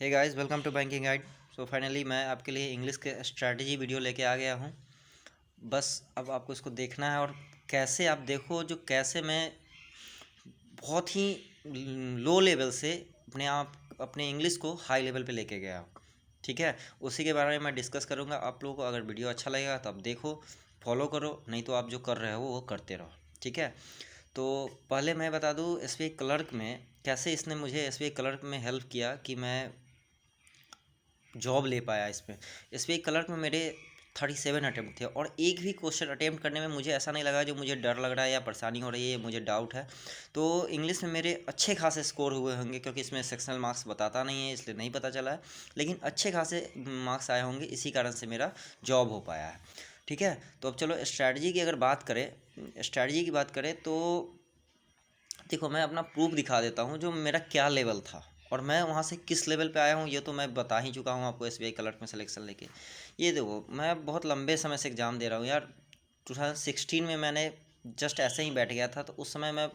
Hey guys, welcome to banking guide. So finally मैं आपके लिए इंग्लिश के स्ट्रैटेजी वीडियो लेके आ गया हूँ। बस अब आपको इसको देखना है और कैसे आप देखो जो कैसे मैं बहुत ही लो लेवल से अपने इंग्लिश को हाई लेवल पे लेके गया हूँ। ठीक है, उसी के बारे में मैं डिस्कस करूँगा। आप लोगों को अगर वीडियो अच्छा लगेगा तो आप देखो, फॉलो करो, नहीं तो आप जो कर रहे हो वो करते रहो। ठीक है, तो पहले मैं बता दूँ एसबीआई क्लर्क में कैसे इसने मुझे एसबीआई क्लर्क में हेल्प किया कि मैं जॉब ले पाया। इसमें एसबीआई क्लर्क में मेरे 37 अटैम्प्ट थे और एक भी क्वेश्चन अटैम्प्ट करने में मुझे ऐसा नहीं लगा जो मुझे डर लग रहा है या परेशानी हो रही है, मुझे डाउट है। तो इंग्लिश में मेरे अच्छे खासे स्कोर हुए होंगे, क्योंकि इसमें सेक्शनल मार्क्स बताता नहीं है इसलिए नहीं पता चला है, लेकिन अच्छे खासे मार्क्स आए होंगे, इसी कारण से मेरा जॉब हो पाया है। ठीक है, तो अब चलो स्ट्रैटेजी की अगर बात करें तो देखो, मैं अपना प्रूफ दिखा देता हूँ जो मेरा क्या लेवल था और मैं वहाँ से किस लेवल पे आया हूँ, ये तो मैं बता ही चुका हूँ आपको एसबीआई क्लर्क में सिलेक्शन लेके। ये देखो, मैं बहुत लंबे समय से एग्ज़ाम दे रहा हूँ यार। 2016 में मैंने जस्ट ऐसे ही बैठ गया था, तो उस समय मैं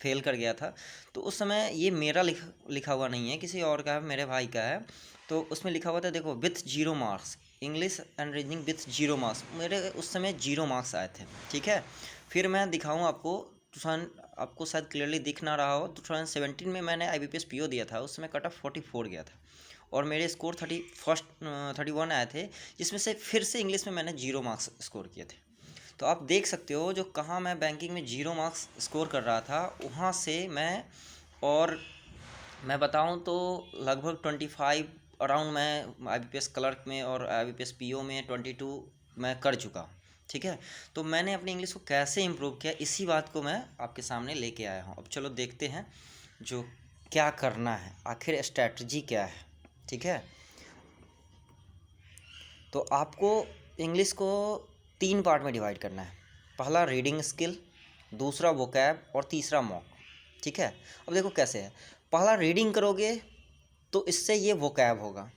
फेल कर गया था। तो उस समय ये मेरा लिखा हुआ नहीं है, किसी और का है, मेरे भाई का है। तो उसमें लिखा हुआ था, देखो, with 0 marks, English and reasoning with 0 marks. मेरे उस समय 0 मार्क्स आए थे। ठीक है, फिर मैं दिखाऊँ आपको, आपको शायद क्लियरली दिख ना रहा हो, तो 2017 में मैंने IBPS PO दिया था। उस समय कट ऑफ 44 गया था और मेरे स्कोर 31 आए थे, जिसमें से फिर से इंग्लिश में मैंने 0 मार्क्स स्कोर किए थे। तो आप देख सकते हो जो कहाँ मैं बैंकिंग में 0 मार्क्स स्कोर कर रहा था, वहाँ से और मैं बताऊँ तो लगभग 25 अराउंड मैं IBPS क्लर्क में और IBPS PO में 22 मैं कर चुका हूँ। ठीक है, तो मैंने अपनी इंग्लिश को कैसे इम्प्रूव किया, इसी बात को मैं आपके सामने लेके आया हूँ। अब चलो देखते हैं जो क्या करना है, आखिर स्ट्रैटेजी क्या है। ठीक है, तो आपको इंग्लिश को 3 पार्ट में डिवाइड करना है। पहला रीडिंग स्किल, दूसरा वोकैब और तीसरा मॉक। ठीक है, अब देखो कैसे है। पहला रीडिंग करोगे तो इससे ये वोकैब होगा,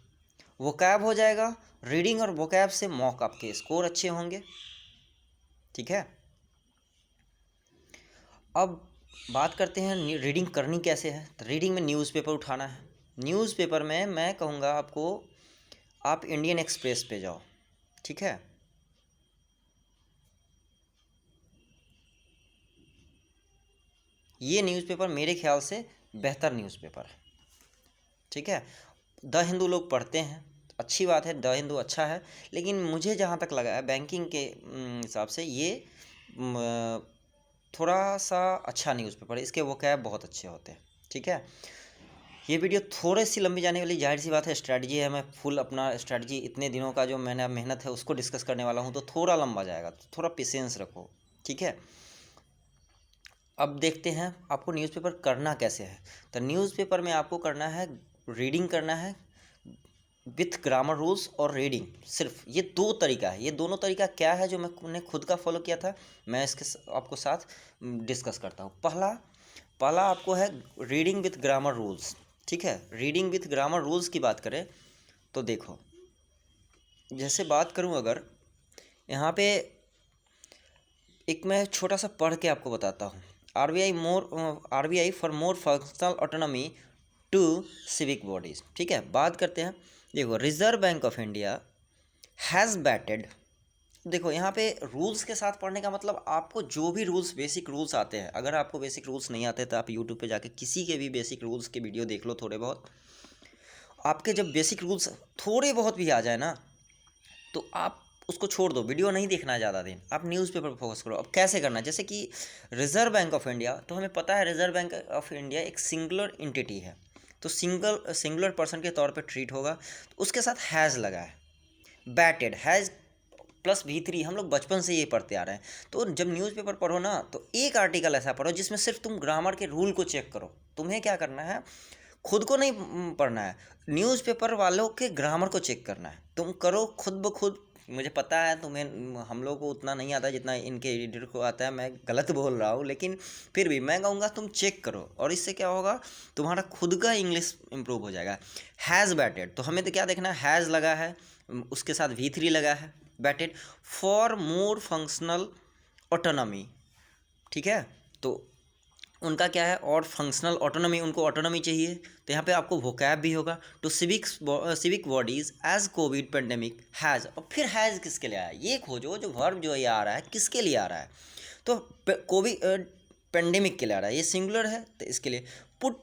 वोकैब हो जाएगा। रीडिंग और वोकैब से मॉक आपके स्कोर अच्छे होंगे। ठीक है, अब बात करते हैं रीडिंग करनी कैसे है। तो रीडिंग में न्यूज़पेपर उठाना है। न्यूज़पेपर में मैं कहूँगा आपको, आप इंडियन एक्सप्रेस पे जाओ। ठीक है, ये न्यूज़पेपर मेरे ख्याल से बेहतर न्यूज़पेपर है। ठीक है, द हिंदू लोग पढ़ते हैं, अच्छी बात है, द हिंदू अच्छा है, लेकिन मुझे जहाँ तक लगा है बैंकिंग के हिसाब से ये थोड़ा सा अच्छा न्यूज़पेपर है, इसके वोकैब बहुत अच्छे होते हैं। ठीक है, ये वीडियो थोड़ी सी लंबी जाने वाली, जाहिर सी बात है, स्ट्रैटेजी है, मैं फुल अपना स्ट्रैटेजी इतने दिनों का जो मैंने मेहनत है उसको डिस्कस करने वाला हूँ, तो थोड़ा लंबा जाएगा, तो थोड़ा पेशेंस रखो। ठीक है, अब देखते हैं आपको न्यूज़पेपर करना कैसे है। तो न्यूज़पेपर में आपको करना है, रीडिंग करना है विथ ग्रामर रूल्स और रीडिंग। सिर्फ ये 2 तरीका है। ये दोनों तरीका क्या है जो मैंने खुद का फॉलो किया था, मैं इसके आपको साथ डिस्कस करता हूँ। पहला आपको है रीडिंग विथ ग्रामर रूल्स। ठीक है, रीडिंग विथ ग्रामर रूल्स की बात करें तो देखो, जैसे बात करूँ अगर, यहाँ पे एक मैं छोटा सा पढ़ के आपको बताता हूँ। RBI for more functional autonomy to civic bodies. ठीक है, बात करते हैं, देखो, Reserve Bank of India has batted. देखो, यहाँ पे रूल्स के साथ पढ़ने का मतलब, आपको जो भी रूल्स, बेसिक रूल्स आते हैं, अगर आपको बेसिक रूल्स नहीं आते तो आप यूट्यूब पे जाके किसी के भी बेसिक रूल्स के वीडियो देख लो थोड़े बहुत। आपके जब बेसिक रूल्स थोड़े बहुत भी आ जाए ना, तो आप उसको छोड़ दो, वीडियो नहीं देखना है ज़्यादा दिन, आप न्यूज़पेपर पर फोकस करो। अब कैसे करना है, जैसे कि रिजर्व बैंक ऑफ इंडिया, तो हमें पता है रिजर्व बैंक ऑफ इंडिया एक सिंगुलर एंटिटी है, तो सिंगुलर पर्सन के तौर पे ट्रीट होगा। तो उसके साथ हैज़ लगा है, बैटेड, हैज़ प्लस V3, हम लोग बचपन से ये पढ़ते आ रहे हैं। तो जब न्यूज़पेपर पढ़ो ना, तो एक आर्टिकल ऐसा पढ़ो जिसमें सिर्फ तुम ग्रामर के रूल को चेक करो। तुम्हें क्या करना है, खुद को नहीं पढ़ना है, न्यूज़पेपर वालों के ग्रामर को चेक करना है। तुम करो खुद ब खुद। मुझे पता है तुम्हें, हम लोग को उतना नहीं आता जितना इनके एडिटर को आता है, मैं गलत बोल रहा हूँ, लेकिन फिर भी मैं कहूँगा तुम चेक करो, और इससे क्या होगा, तुम्हारा खुद का इंग्लिश इंप्रूव हो जाएगा। हैज़ बैटेड, तो हमें तो क्या देखना है, हैज़ लगा है, उसके साथ V3 लगा है, batted for more functional autonomy. ठीक है, तो उनका क्या है, और फंक्शनल ऑटोनॉमी, उनको ऑटोनॉमी चाहिए। तो यहाँ पे आपको वोकैब भी होगा to civic bodies as Covid pandemic has. और फिर हैज़ किसके लिए आया, ये खोजो, जो वर्ब जो ये आ रहा है किसके लिए आ रहा है। तो कोविड पेंडेमिक के लिए आ रहा है, ये सिंगुलर है तो इसके लिए put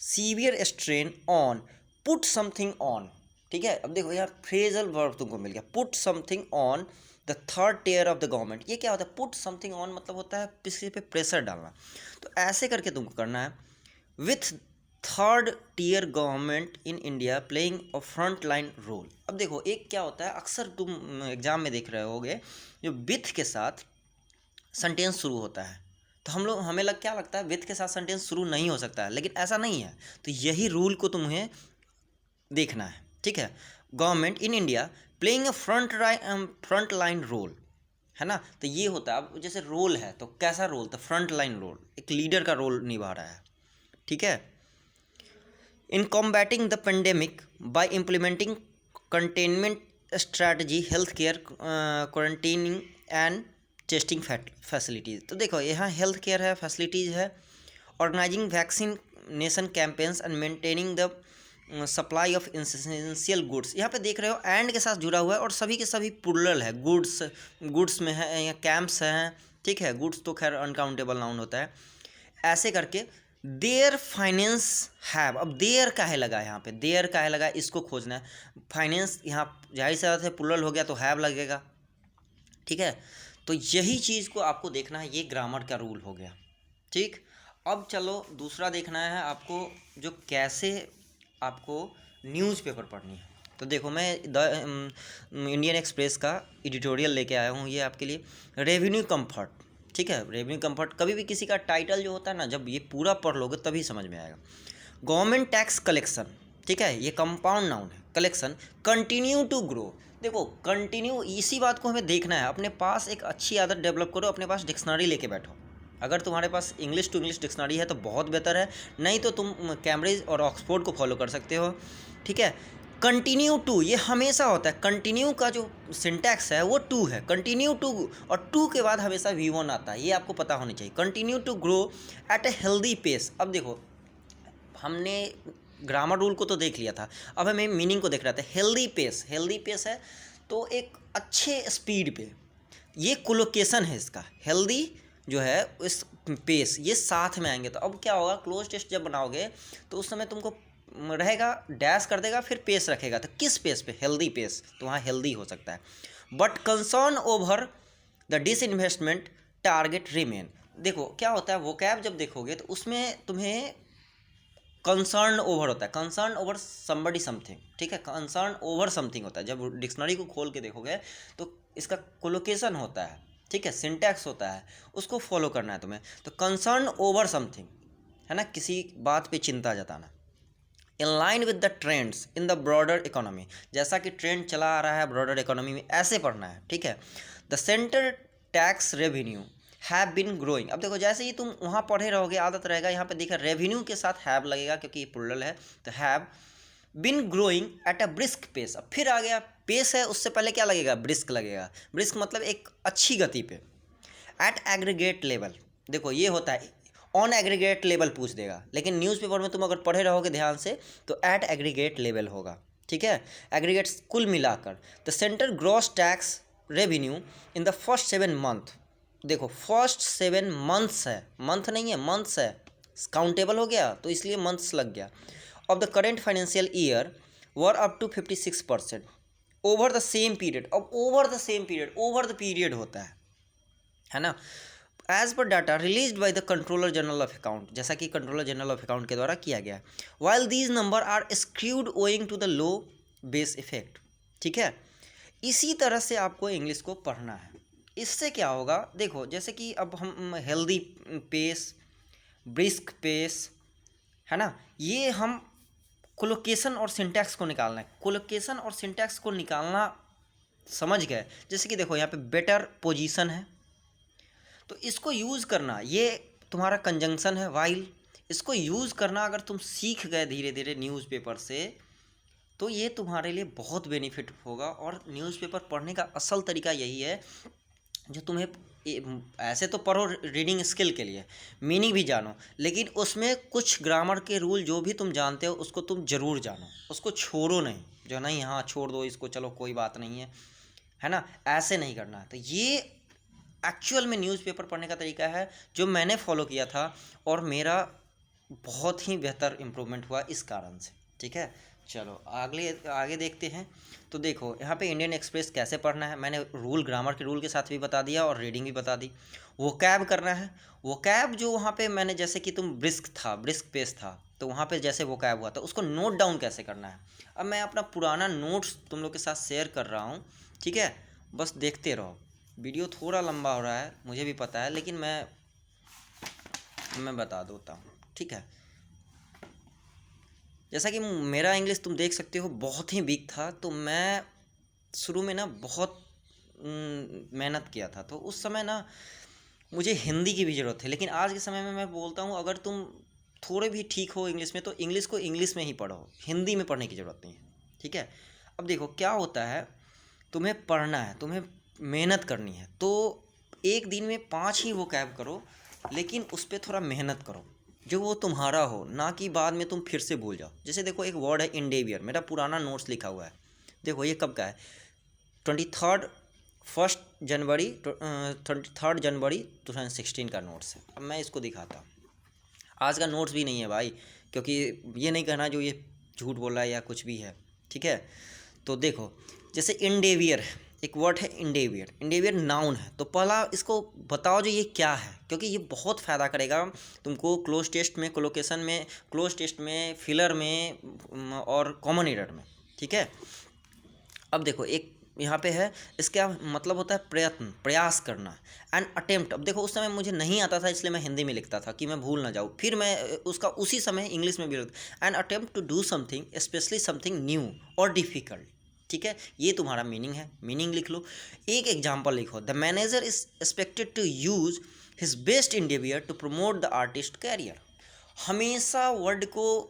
severe strain on, put something on. ठीक है, अब देखो यहाँ फ्रेजल वर्ब तुमको मिल गया, put something on the third tier of the government. ये क्या होता है, पुट समथिंग ऑन मतलब होता है किसी पे प्रेशर डालना। तो ऐसे करके तुमको करना है, with third tier government in India playing a front line role. अब देखो एक क्या होता है, अक्सर तुम एग्जाम में देख रहे होगे, जो विथ के साथ सेंटेंस शुरू होता है, तो हमें क्या लगता है विथ के साथ सेंटेंस शुरू नहीं हो सकता है, लेकिन ऐसा नहीं है। तो यही रूल को तुम्हें देखना है। ठीक है, government in India playing a front line role, है ना। तो ये होता है, अब जैसे रोल है तो कैसा रोल, तो फ्रंट लाइन रोल, एक लीडर का रोल निभा रहा है। ठीक है, in combating the pandemic by implementing containment strategy, health care, quarantining and testing facilities. तो देखो यहाँ हेल्थ केयर है, फैसिलिटीज़ है, organising vaccination campaigns and maintaining the supply of essential goods. यहाँ पे देख रहे हो एंड के साथ जुड़ा हुआ है और सभी के सभी प्लुरल है, गुड्स में है, या कैंप्स हैं। ठीक है, गुड्स तो खैर अनकाउंटेबल नाउन होता है। ऐसे करके देयर फाइनेंस हैव, अब देयर काहे लगा है यहाँ पे, देयर काहे लगा है इसको खोजना है। फाइनेंस यहाँ जाहिर सी बात है प्लुरल हो गया तो हैव लगेगा। ठीक है, तो यही चीज़ को आपको देखना है, ये ग्रामर का रूल हो गया। ठीक, अब चलो दूसरा देखना है आपको, जो कैसे आपको न्यूज़पेपर पढ़नी है। तो देखो मैं इंडियन एक्सप्रेस का एडिटोरियल लेके आया हूँ ये आपके लिए, रेवेन्यू कंफर्ट। ठीक है, रेवेन्यू कंफर्ट, कभी भी किसी का टाइटल जो होता है ना, जब ये पूरा पढ़ लोगे तभी समझ में आएगा। गवर्नमेंट टैक्स कलेक्शन, ठीक है, ये कंपाउंड नाउन है, कलेक्शन कंटिन्यू टू ग्रो। देखो कंटिन्यू, इसी बात को हमें देखना है। अपने पास एक अच्छी आदत डेवलप करो, अपने पास डिक्शनरी लेके बैठो। अगर तुम्हारे पास इंग्लिश टू इंग्लिश डिक्शनरी है तो बहुत बेहतर है, नहीं तो तुम कैम्ब्रिज और ऑक्सफोर्ड को फॉलो कर सकते हो। ठीक है, कंटिन्यू टू, ये हमेशा होता है, कंटिन्यू का जो सिंटैक्स है वो टू है, कंटिन्यू टू, और टू के बाद हमेशा V1 आता है, ये आपको पता होनी चाहिए। Continue to grow at a healthy pace. अब देखो हमने ग्रामर रूल को तो देख लिया था, अब हमें मीनिंग को देख रहा था। हेल्दी पेस, हेल्दी पेस है तो एक अच्छे स्पीड पे, ये कोलोकेशन है इसका, हेल्दी जो है इस पेस, ये साथ में आएंगे। तो अब क्या होगा, क्लोज टेस्ट जब बनाओगे तो उस समय तुमको रहेगा डैश कर देगा फिर पेस रखेगा, तो किस पेस पे, हेल्दी पेस, तो वहाँ हेल्दी हो सकता है। But concern over the disinvestment target remain. देखो क्या होता है, वोकैब जब देखोगे तो उसमें तुम्हें कंसर्न ओवर होता है, कंसर्न ओवर समबडी समथिंग। ठीक है, कंसर्न ओवर समथिंग होता है। जब डिक्शनरी को खोल के देखोगे तो इसका कोलोकेशन होता है, ठीक है, सिंटैक्स होता है, उसको फॉलो करना है तुम्हें। तो कंसर्न ओवर समथिंग है ना, किसी बात पे चिंता जताना। In line with the trends in the broader economy, जैसा कि ट्रेंड चला आ रहा है ब्रॉडर इकोनॉमी में, ऐसे पढ़ना है। ठीक है, the centre tax revenue have been growing. अब देखो जैसे ही तुम वहाँ पढ़े रहोगे आदत रहेगा, यहाँ पे देखा रेवेन्यू के साथ हैव लगेगा क्योंकि ये प्लुरल है, तो have been growing at a brisk pace. अब फिर आ गया पेस है, उससे पहले क्या लगेगा, ब्रिस्क लगेगा। ब्रिस्क मतलब एक अच्छी गति पे। एट एग्रीगेट लेवल, देखो ये होता है ऑन एग्रीगेट लेवल पूछ देगा, लेकिन न्यूज़पेपर में तुम अगर पढ़े रहोगे ध्यान से तो एट एग्रीगेट लेवल होगा। ठीक है, एग्रीगेट कुल मिलाकर। The centre gross tax revenue in the first 7 month, देखो फर्स्ट 7 मंथ्स है, मंथ नहीं है मंथ्स है, काउंटेबल हो गया तो इसलिए मंथ्स लग गया, of the current financial year were up to 56% over the same period. अब over the same period, over the period होता है ना। As per data released by the controller general of account, जैसा कि कंट्रोलर जनरल ऑफ अकाउंट के द्वारा किया गया है। While these numbers are skewed owing to the low base effect. ठीक है, इसी तरह से आपको इंग्लिश को पढ़ना है। इससे क्या होगा, देखो जैसे कि अब हम हेल्दी पेस, ब्रिस्क पेस, है ना, ये हम कोलोकेशन और सिंटैक्स को निकालना है। कोलोकेशन और सिंटैक्स को निकालना समझ गए, जैसे कि देखो यहाँ पे बेटर पोजीशन है तो इसको यूज़ करना, ये तुम्हारा कंजंक्शन है वाइल, इसको यूज़ करना अगर तुम सीख गए धीरे धीरे न्यूज़पेपर से तो ये तुम्हारे लिए बहुत बेनिफिट होगा। और न्यूज़पेपर पढ़ने का असल तरीका यही है जो तुम्हें ऐसे तो पढ़ो रीडिंग स्किल के लिए, मीनिंग भी जानो, लेकिन उसमें कुछ ग्रामर के रूल जो भी तुम जानते हो उसको तुम ज़रूर जानो, उसको छोड़ो नहीं, जो नहीं हाँ छोड़ दो इसको चलो कोई बात नहीं है ना, ऐसे नहीं करना है। तो ये एक्चुअल में न्यूज़पेपर पढ़ने का तरीका है जो मैंने फॉलो किया था, और मेरा बहुत ही बेहतर इम्प्रूवमेंट हुआ इस कारण से। ठीक है, चलो आगे देखते हैं। तो देखो यहाँ पे इंडियन एक्सप्रेस कैसे पढ़ना है, मैंने रूल ग्रामर के रूल के साथ भी बता दिया और रीडिंग भी बता दी। वो कैब करना है, वो कैब जो वहाँ पे मैंने जैसे कि तुम ब्रिस्क पेस था, तो वहाँ पे जैसे वो कैब हुआ था उसको नोट डाउन कैसे करना है। अब मैं अपना पुराना नोट्स तुम लोग के साथ शेयर कर रहा हूँ, ठीक है, बस देखते रहो। वीडियो थोड़ा लंबा हो रहा है मुझे भी पता है, लेकिन मैं बता देता हूँ, ठीक है। जैसा कि मेरा इंग्लिश तुम देख सकते हो बहुत ही वीक था, तो मैं शुरू में ना बहुत मेहनत किया था, तो उस समय ना मुझे हिंदी की भी ज़रूरत थी। लेकिन आज के समय में मैं बोलता हूँ अगर तुम थोड़े भी ठीक हो इंग्लिश में तो इंग्लिश को इंग्लिश में ही पढ़ो, हिंदी में पढ़ने की ज़रूरत नहीं है, ठीक है। अब देखो क्या होता है, तुम्हें पढ़ना है, तुम्हें मेहनत करनी है, तो एक दिन में 5 ही वो कैब करो, लेकिन उस पर थोड़ा मेहनत करो जो वो तुम्हारा हो, ना कि बाद में तुम फिर से भूल जाओ। जैसे देखो एक वर्ड है इंडेवियर, मेरा पुराना नोट्स लिखा हुआ है, देखो ये कब का है, 23 जनवरी 2016 का नोट्स है। अब मैं इसको दिखाता हूँ, आज का नोट्स भी नहीं है भाई, क्योंकि ये नहीं कहना जो ये झूठ बोल रहा है या कुछ भी है, ठीक है। तो देखो जैसे इंडेवियर है, एक वर्ड है इंडेवियर नाउन है, तो पहला इसको बताओ जो ये क्या है, क्योंकि ये बहुत फ़ायदा करेगा तुमको क्लोज टेस्ट में, कोलोकेशन में, क्लोज टेस्ट में, फिलर में और कॉमन एरर में, ठीक है। अब देखो एक यहाँ पे है, इसका मतलब होता है प्रयत्न, प्रयास करना, एन अटेम्प्ट। अब देखो उस समय मुझे नहीं आता था इसलिए मैं हिंदी में लिखता था कि मैं भूल ना जाऊँ, फिर मैं उसका उसी समय इंग्लिश में भी लिखता, an attempt to do something specially something new और डिफ़िकल्ट, ठीक है। ये तुम्हारा मीनिंग है, मीनिंग लिख लो। एक एग्जाम्पल लिखो, the manager is expected to use his best endeavour to promote the artist career. हमेशा वर्ड को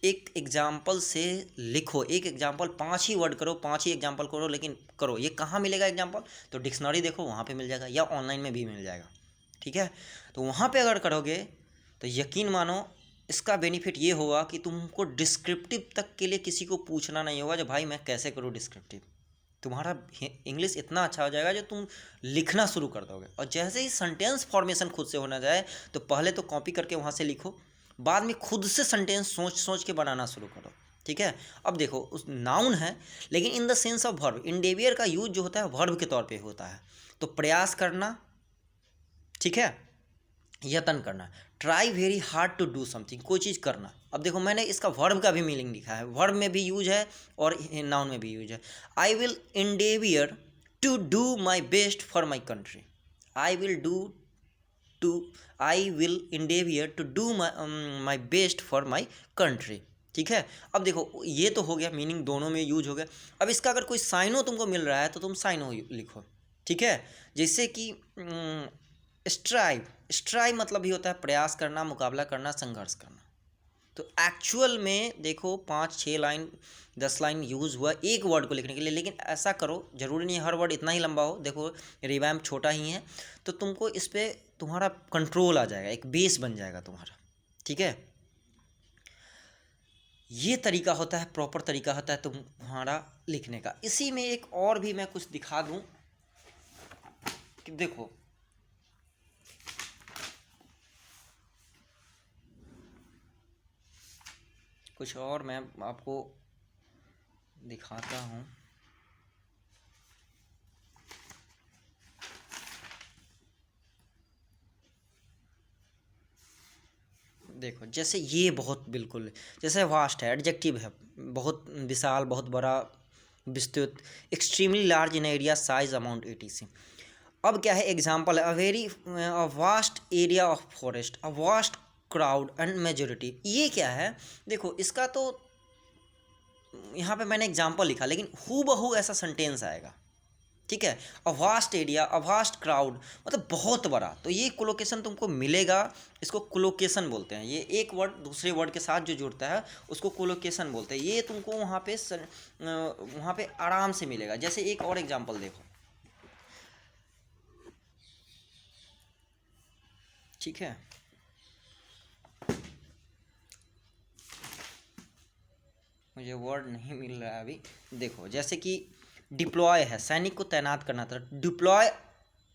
एक एग्जाम्पल से लिखो, एक एग्जाम्पल 5 ही वर्ड करो, 5 ही एग्जाम्पल करो, लेकिन करो। ये कहाँ मिलेगा एग्जाम्पल, तो डिक्शनरी देखो वहाँ पे मिल जाएगा, या ऑनलाइन में भी मिल जाएगा, ठीक है। तो वहाँ पे अगर करोगे तो यकीन मानो इसका बेनिफिट ये होगा कि तुमको डिस्क्रिप्टिव तक के लिए किसी को पूछना नहीं होगा जो भाई मैं कैसे करूँ डिस्क्रिप्टिव। तुम्हारा इंग्लिश इतना अच्छा हो जाएगा जो तुम लिखना शुरू कर दोगे, और जैसे ही सेंटेंस फॉर्मेशन खुद से होना जाए तो पहले तो कॉपी करके वहाँ से लिखो, बाद में खुद से सेंटेंस सोच सोच के बनाना शुरू करो, ठीक है। अब देखो उस नाउन है लेकिन in the sense of verb, endeavour का यूज जो होता है वर्ब के तौर पे होता है, तो प्रयास करना, ठीक है, यत्न करना, try very hard to do something, कोई चीज़ करना। अब देखो मैंने इसका वर्ब का भी मीनिंग लिखा है, वर्ब में भी यूज है और नाउन में भी यूज है। I will endeavour to do my best for my country, I will endeavour to do my best for my country, ठीक है। अब देखो ये तो हो गया, मीनिंग दोनों में यूज हो गया। अब इसका अगर कोई साइनो तुमको मिल रहा है तो तुम साइनो लिखो, ठीक है। जैसे कि स्ट्राइव मतलब ही होता है प्रयास करना, मुकाबला करना, संघर्ष करना। तो एक्चुअल में देखो 5-6 लाइन 10 लाइन यूज़ हुआ एक वर्ड को लिखने के लिए, लेकिन ऐसा करो, ज़रूरी नहीं हर वर्ड इतना ही लंबा हो। देखो रिवैम्प छोटा ही है तो तुमको इस पर तुम्हारा कंट्रोल आ जाएगा, एक बेस बन जाएगा तुम्हारा, ठीक है। ये तरीका होता है, प्रॉपर तरीका होता है तुम्हारा लिखने का। इसी में एक और भी मैं कुछ दिखा दूं कि देखो कुछ और मैं आपको दिखाता हूँ। देखो जैसे ये बहुत बिल्कुल जैसे वास्ट है, एडजेक्टिव है, बहुत विशाल, बहुत बड़ा, विस्तृत, extremely large in area, size, amount, etc। अब क्या है एग्जाम्पल है, a vast area of forest, a vast crowd and majority. ये क्या है, देखो इसका तो यहाँ पे मैंने एग्जाम्पल लिखा लेकिन हूबहू ऐसा सेंटेंस आएगा, ठीक है। A vast area, a vast crowd मतलब बहुत बड़ा, तो ये कोलोकेशन तुमको मिलेगा, इसको कोलोकेशन बोलते हैं। ये एक वर्ड दूसरे वर्ड के साथ जो जुड़ता है उसको कोलोकेशन बोलते हैं। ये तुमको वहाँ पे आराम से मिलेगा। जैसे एक और एग्जांपल देखो, ठीक है। मुझे वर्ड नहीं मिल रहा है अभी। देखो जैसे कि डिप्लॉय है, सैनिक को तैनात करना था। Deploy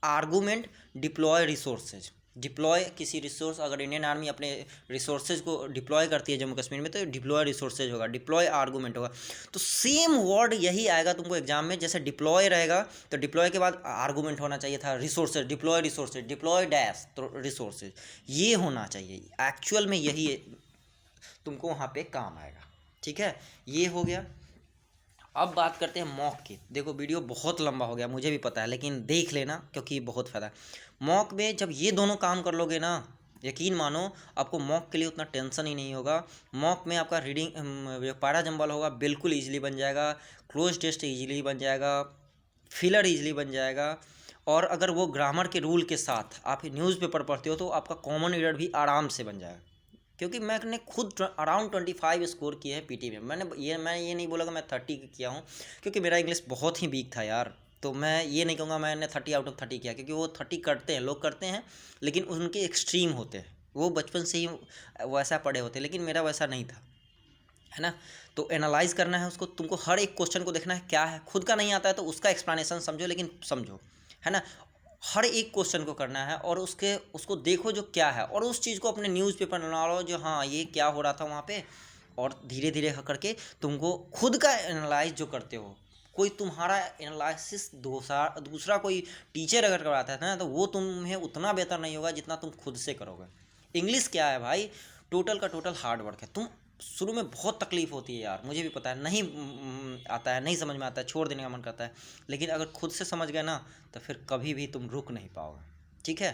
argument, deploy resources. Deploy किसी रिसोर्स, अगर इंडियन आर्मी अपने रिसोर्सेज को डिप्लॉय करती है जम्मू कश्मीर में तो डिप्लॉय रिसोर्सेज होगा, डिप्लॉय आर्गूमेंट होगा। तो सेम वर्ड यही आएगा तुमको एग्जाम में। जैसे डिप्लॉय रहेगा तो डिप्लॉय के बाद आर्गूमेंट होना चाहिए था resources, deploy resources, deploy dash तो रिसोर्सेज, ये होना चाहिए। एक्चुअल में यही तुमको वहाँ पे काम आएगा। ठीक है, ये हो गया। अब बात करते हैं मॉक की। देखो वीडियो बहुत लंबा हो गया मुझे भी पता है, लेकिन देख लेना क्योंकि बहुत फ़ायदा है। मॉक में जब ये दोनों काम कर लोगे ना, यकीन मानो आपको मॉक के लिए उतना टेंशन ही नहीं होगा। मॉक में आपका रीडिंग जो पैरा जंबल होगा बिल्कुल ईजिली बन जाएगा, क्लोज टेस्ट ईजिली बन जाएगा, फिलर ईजिली बन जाएगा। और अगर वो ग्रामर के रूल के साथ आप न्यूज़पेपर पढ़ते हो तो आपका कॉमन एरर भी आराम से बन जाएगा। क्योंकि मैंने खुद अराउंड 25 स्कोर किए हैं पीटी में। मैं ये नहीं बोला कि मैं 30 किया हूँ, क्योंकि मेरा इंग्लिश बहुत ही वीक था यार। तो मैं ये नहीं कहूँगा मैंने 30 आउट ऑफ 30 किया, क्योंकि वो 30 करते हैं, लोग करते हैं, लेकिन उनके एक्सट्रीम होते हैं, वो बचपन से ही वैसा पढ़े होते हैं, लेकिन मेरा वैसा नहीं था, है ना। तो एनालाइज करना है उसको, तुमको हर एक क्वेश्चन को देखना है क्या है। खुद का नहीं आता है तो उसका एक्सप्लेनेशन समझो, लेकिन समझो, है ना। हर एक क्वेश्चन को करना है और उसको देखो जो क्या है, और उस चीज़ को अपने न्यूज़पेपर में बना लो जो हाँ ये क्या हो रहा था वहाँ पे। और धीरे धीरे करके तुमको खुद का एनालाइज जो करते हो, कोई तुम्हारा एनालिसिस दूसरा कोई टीचर अगर करवाता है ना, तो वो तुम्हें उतना बेहतर नहीं होगा जितना तुम खुद से करोगे। इंग्लिश क्या है भाई, टोटल का टोटल हार्ड वर्क है। तुम शुरू में बहुत तकलीफ होती है यार, मुझे भी पता है, नहीं आता है, नहीं समझ में आता है, छोड़ देने का मन करता है, लेकिन अगर खुद से समझ गए ना तो फिर कभी भी तुम रुक नहीं पाओगे। ठीक है,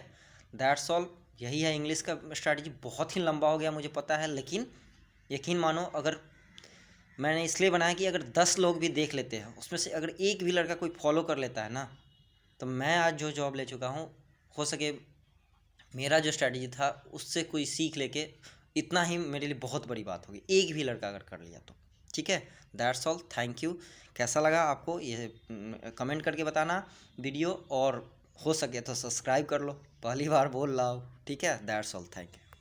दैट्स ऑल। यही है इंग्लिश का स्ट्रैटेजी। बहुत ही लंबा हो गया मुझे पता है, लेकिन यकीन मानो अगर मैंने इसलिए बनाया कि अगर 10 लोग भी देख लेते हैं, उसमें से अगर एक भी लड़का कोई फॉलो कर लेता है ना, तो मैं आज जो जॉब ले चुका हूँ, हो सके मेरा जो स्ट्रैटेजी था उससे कोई सीख लेके, इतना ही मेरे लिए बहुत बड़ी बात होगी, एक भी लड़का अगर कर लिया तो। ठीक है, दैट्स ऑल, थैंक यू। कैसा लगा आपको ये कमेंट करके बताना वीडियो, और हो सके तो सब्सक्राइब कर लो, पहली बार बोल रहा हूँ। ठीक है, दैट्स ऑल, थैंक यू।